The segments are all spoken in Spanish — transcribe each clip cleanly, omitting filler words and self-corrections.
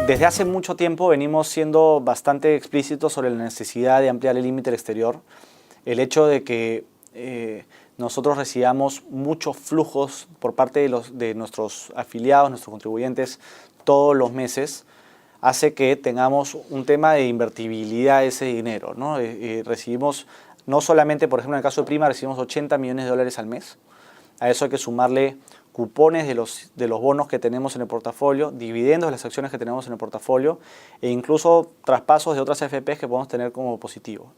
Desde hace mucho tiempo venimos siendo bastante explícitos sobre la necesidad de ampliar el límite exterior. El hecho de que nosotros recibamos muchos flujos por parte de nuestros afiliados, nuestros contribuyentes, todos los meses, hace que tengamos un tema de invertibilidad de ese dinero, ¿no? Recibimos, no solamente, por ejemplo, en el caso de Prima, recibimos 80 millones de dólares al mes. A eso hay que sumarle cupones de los bonos que tenemos en el portafolio, dividendos de las acciones que tenemos en el portafolio e incluso traspasos de otras AFPs que podemos tener como positivo.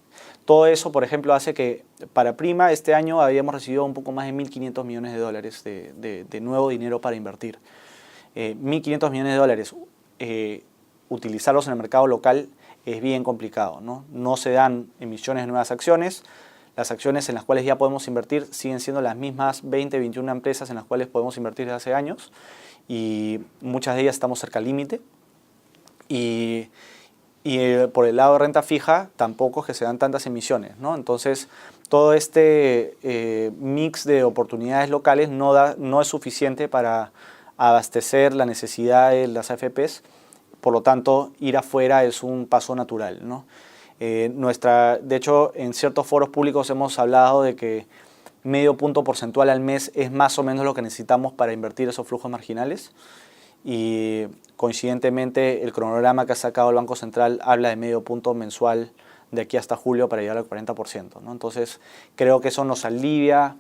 Todo eso, por ejemplo, hace que para Prima este año habíamos recibido un poco más de 1.500 millones de dólares de nuevo dinero para invertir. 1.500 millones de dólares, utilizarlos en el mercado local es bien complicado, ¿no? No se dan emisiones de nuevas acciones. Las acciones en las cuales ya podemos invertir siguen siendo las mismas 20, 21 empresas en las cuales podemos invertir desde hace años y muchas de ellas estamos cerca al límite. Y por el lado de renta fija tampoco es que se dan tantas emisiones, ¿no? Entonces todo este mix de oportunidades locales no es suficiente para abastecer la necesidad de las AFPs, por lo tanto ir afuera es un paso natural, ¿no? De hecho, en ciertos foros públicos hemos hablado de que medio punto porcentual al mes es más o menos lo que necesitamos para invertir esos flujos marginales y coincidentemente el cronograma que ha sacado el Banco Central habla de medio punto mensual de aquí hasta julio para llegar al 40%, ¿no? Entonces creo que eso nos alivia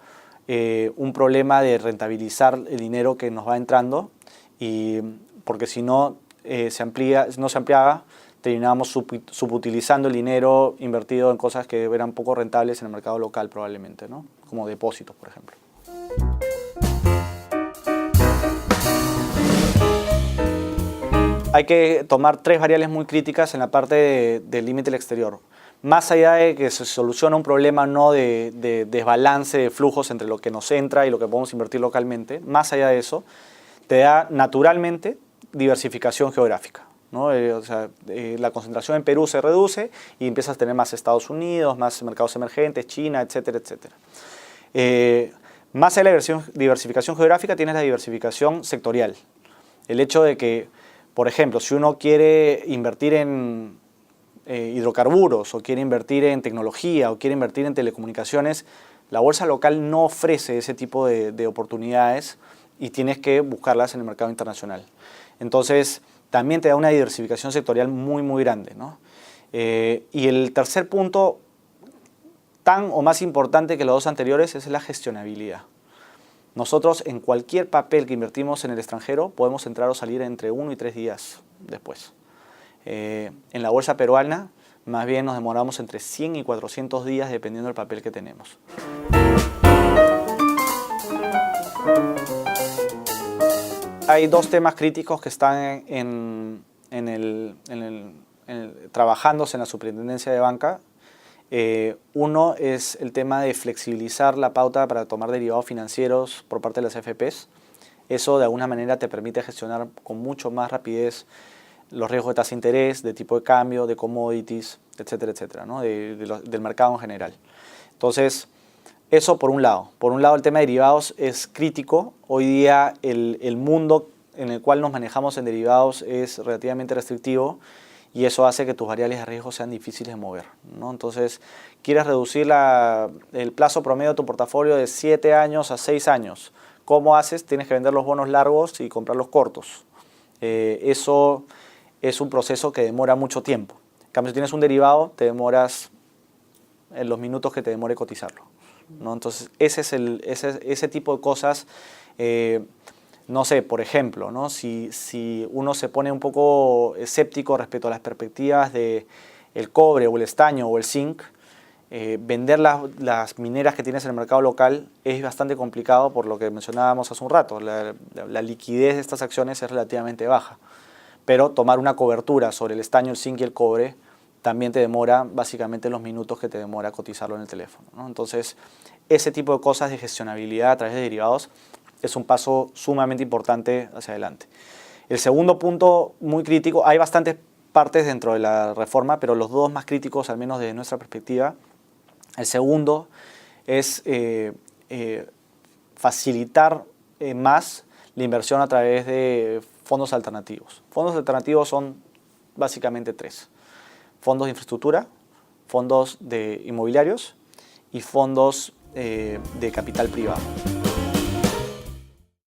un problema de rentabilizar el dinero que nos va entrando y porque si no no se ampliaba, terminábamos subutilizando el dinero invertido en cosas que eran poco rentables en el mercado local probablemente, ¿no? Como depósitos, por ejemplo. Hay que tomar tres variables muy críticas en la parte del límite del exterior. Más allá de que se soluciona un problema no de desbalance de flujos entre lo que nos entra y lo que podemos invertir localmente, más allá de eso, te da naturalmente diversificación geográfica, ¿no? La concentración en Perú se reduce y empiezas a tener más Estados Unidos, más mercados emergentes, China, etcétera, etcétera. Más allá de la diversificación geográfica tienes la diversificación sectorial. El hecho de que, por ejemplo, si uno quiere invertir en hidrocarburos o quiere invertir en tecnología o quiere invertir en telecomunicaciones, la bolsa local no ofrece ese tipo de oportunidades y tienes que buscarlas en el mercado internacional. Entonces, también te da una diversificación sectorial muy, muy grande, ¿no? Y el tercer punto, tan o más importante que los dos anteriores, es la gestionabilidad. Nosotros en cualquier papel que invertimos en el extranjero podemos entrar o salir entre 1 y 3 días después. En la bolsa peruana, más bien nos demoramos entre 100 y 400 días dependiendo del papel que tenemos. Hay dos temas críticos que están trabajándose en la Superintendencia de Banca. Uno es el tema de flexibilizar la pauta para tomar derivados financieros por parte de las AFPs. Eso de alguna manera te permite gestionar con mucho más rapidez los riesgos de tasa de interés, de tipo de cambio, de commodities, etcétera, etcétera, ¿no? Del mercado en general. Entonces, eso por un lado. Por un lado, el tema de derivados es crítico. Hoy día el mundo en el cual nos manejamos en derivados es relativamente restrictivo y eso hace que tus variables de riesgo sean difíciles de mover, ¿no? Entonces, quieres reducir el plazo promedio de tu portafolio de 7 años a 6 años. ¿Cómo haces? Tienes que vender los bonos largos y comprar los cortos. Eso es un proceso que demora mucho tiempo. En cambio, si tienes un derivado, te demoras en los minutos que te demore cotizarlo, ¿no? Entonces, ese tipo de cosas, no sé, por ejemplo, ¿no? Si uno se pone un poco escéptico respecto a las perspectivas del cobre o el estaño o el zinc, vender las mineras que tienes en el mercado local es bastante complicado por lo que mencionábamos hace un rato. La liquidez de estas acciones es relativamente baja, pero tomar una cobertura sobre el estaño, el zinc y el cobre también te demora básicamente los minutos que te demora cotizarlo en el teléfono, ¿no? Entonces, ese tipo de cosas de gestionabilidad a través de derivados es un paso sumamente importante hacia adelante. El segundo punto muy crítico, hay bastantes partes dentro de la reforma, pero los dos más críticos, al menos desde nuestra perspectiva, El segundo es facilitar más la inversión a través de fondos alternativos. Fondos alternativos son básicamente tres: fondos de infraestructura, fondos de inmobiliarios y fondos de capital privado.